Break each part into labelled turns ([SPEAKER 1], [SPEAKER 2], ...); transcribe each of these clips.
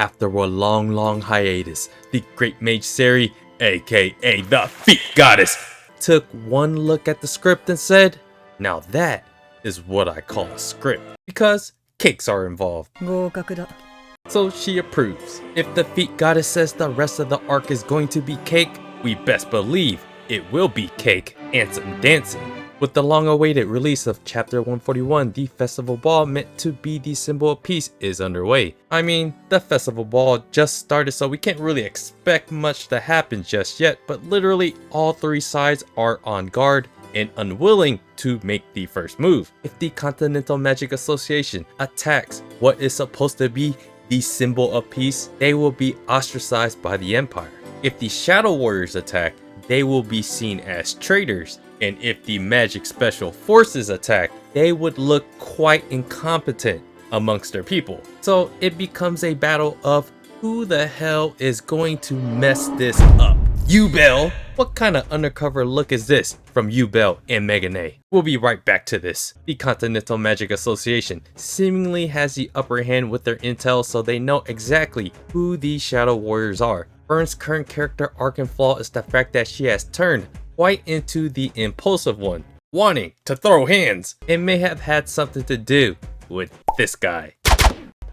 [SPEAKER 1] After a long hiatus, the great mage Seri, aka the Feet Goddess, took one look at the script and said, now that is what I call a script, because cakes are involved.
[SPEAKER 2] 合格だ。
[SPEAKER 1] So she approves. If the Feet Goddess says the rest of the arc is going to be cake, we best believe it will be cake and some dancing. With the long-awaited release of Chapter 141, the Festival Ball meant to be the symbol of peace is underway. I mean, the Festival Ball just started, so we can't really expect much to happen just yet, but literally all three sides are on guard and unwilling to make the first move. If the Continental Magic Association attacks what is supposed to be the symbol of peace, they will be ostracized by the Empire. If the Shadow Warriors attack, they will be seen as traitors. And if the Magic Special Forces attack, they would look quite incompetent amongst their people. So it becomes a battle of who the hell is going to mess this up? Ubel? What kind of undercover look is this from Ubel and Megane? We'll be right back to this. The Continental Magic Association seemingly has the upper hand with their intel, so they know exactly who these Shadow Warriors are. Fern's current character arc and flaw is the fact that she has turned quite into the impulsive one, wanting to throw hands. It may have had something to do with this guy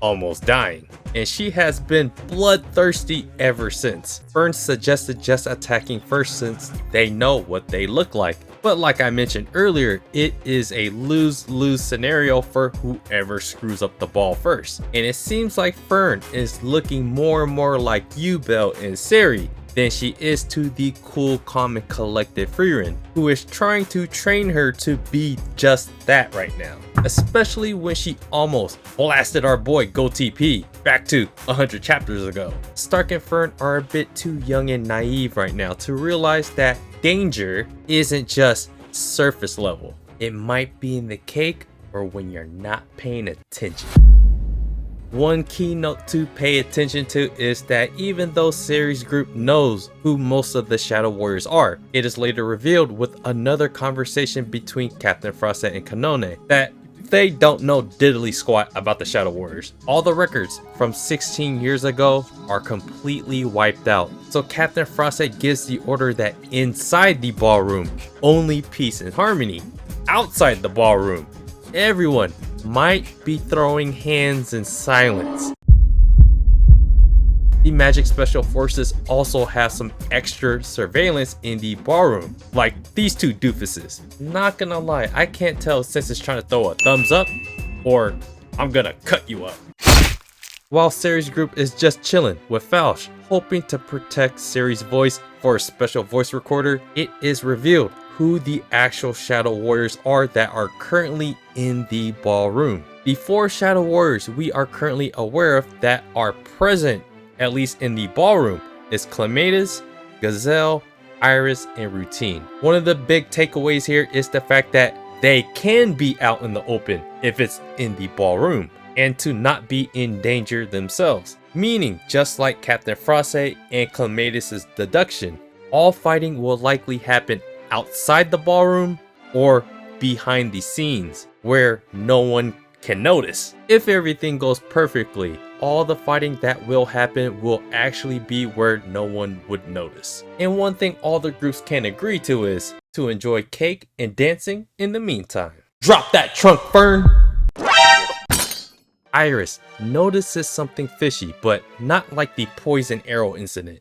[SPEAKER 1] almost dying, and she has been bloodthirsty ever since. Fern suggested just attacking first since they know what they look like, but like I mentioned earlier, it is a lose-lose scenario for whoever screws up the ball first, and it seems like Fern is looking more and more like Ubel and Seri than she is to the cool, calm, and collected Frieren, who is trying to train her to be just that right now. Especially when she almost blasted our boy Go TP back to 100 chapters ago. Stark and Fern are a bit too young and naive right now to realize that danger isn't just surface level. It might be in the cake or when you're not paying attention. One key note to pay attention to is that even though Seri's group knows who most of the Shadow Warriors are, it is later revealed with another conversation between Captain Frost and Kanone that they don't know diddly squat about the Shadow Warriors. All the records from 16 years ago are completely wiped out. So Captain Frost gives the order that inside the ballroom, only peace and harmony. Outside the ballroom, everyone might be throwing hands in silence. The Magic Special Forces also have some extra surveillance in the ballroom, like these two doofuses. Not gonna lie, I can't tell since it's trying to throw a thumbs up or I'm gonna cut you up. While Seri's group is just chilling with Falsh, hoping to protect Seri's voice for a special voice recorder, it is revealed who the actual Shadow Warriors are that are currently in the ballroom. The 4 Shadow Warriors we are currently aware of that are present, at least in the ballroom, is Clematis, Gazelle, Iris, and Routine. One of the big takeaways here is the fact that they can be out in the open if it's in the ballroom, and to not be in danger themselves. Meaning, just like Captain Frost and Clematis' deduction, all fighting will likely happen outside the ballroom or behind the scenes where no one can notice. If everything goes perfectly, all the fighting that will happen will actually be where no one would notice. And one thing all the groups can agree to is to enjoy cake and dancing in the meantime. Drop that trunk, Fern! Iris notices something fishy, but not like the poison arrow incident.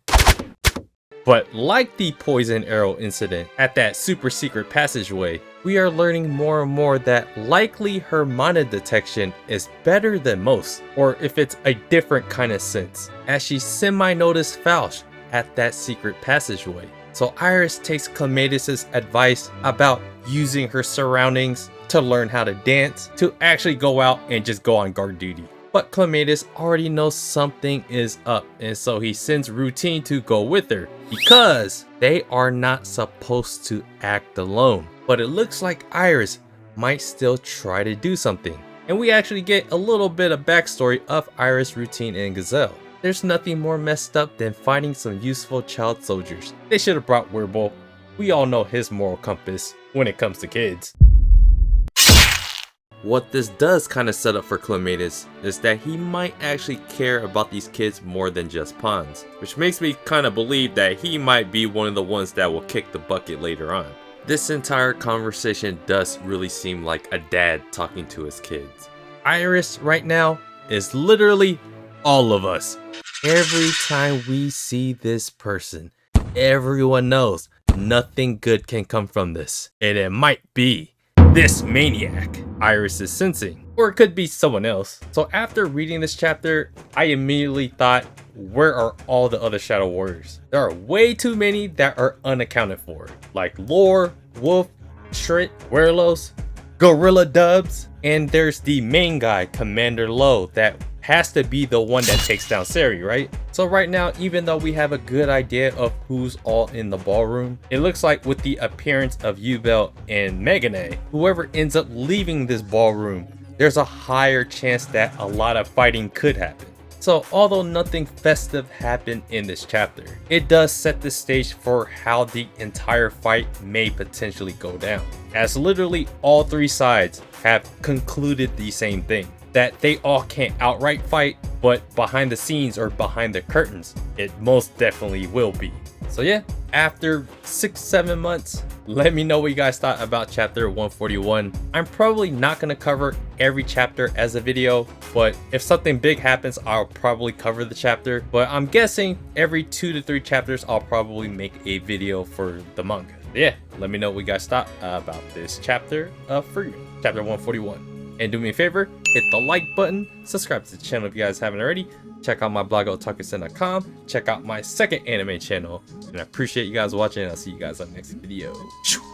[SPEAKER 1] But like the poison arrow incident at that super secret passageway, we are learning more and more that likely her mana detection is better than most, or if it's a different kind of sense, as she semi-noticed Falsh at that secret passageway. So Iris takes Clematis' advice about using her surroundings to learn how to dance to actually go out and just go on guard duty. But Clematis already knows something is up, and so he sends Routine to go with her because they are not supposed to act alone. But it looks like Iris might still try to do something, and we actually get a little bit of backstory of Iris, Routine, and Gazelle. There's nothing more messed up than finding some useful child soldiers. They should have brought Weirbull. We all know his moral compass when it comes to kids. What this does kind of set up for Clematis is that he might actually care about these kids more than just pawns, which makes me kind of believe that he might be one of the ones that will kick the bucket later on. This entire conversation does really seem like a dad talking to his kids. Iris right now is literally all of us. Every time we see this person, everyone knows nothing good can come from this, and it might be this maniac Iris is sensing, or it could be someone else. So after reading this chapter, I immediately thought, where are all the other Shadow Warriors? There are way too many that are unaccounted for, like Lore, Wolf, Shrit, Werlos, Gorilla Dubs, and there's the main guy, Commander Low, that has to be the one that takes down Sari, right? So right now, even though we have a good idea of who's all in the ballroom, it looks like with the appearance of Ubel and Megane, whoever ends up leaving this ballroom, there's a higher chance that a lot of fighting could happen. So although nothing festive happened in this chapter, it does set the stage for how the entire fight may potentially go down, as literally all three sides have concluded the same thing, that they all can't outright fight, but behind the scenes or behind the curtains, it most definitely will be. So yeah, after 6-7 months, let me know what you guys thought about chapter 141. I'm probably not going to cover every chapter as a video, but if something big happens, I'll probably cover the chapter. But I'm guessing every 2 to 3 chapters, I'll probably make a video for the manga. Yeah, let me know what you guys thought about this chapter of Frieren, chapter 141. And do me a favor, hit the like button, subscribe to the channel if you guys haven't already, check out my blog at otakusen.com, check out my second anime channel, and I appreciate you guys watching, and I'll see you guys on the next video.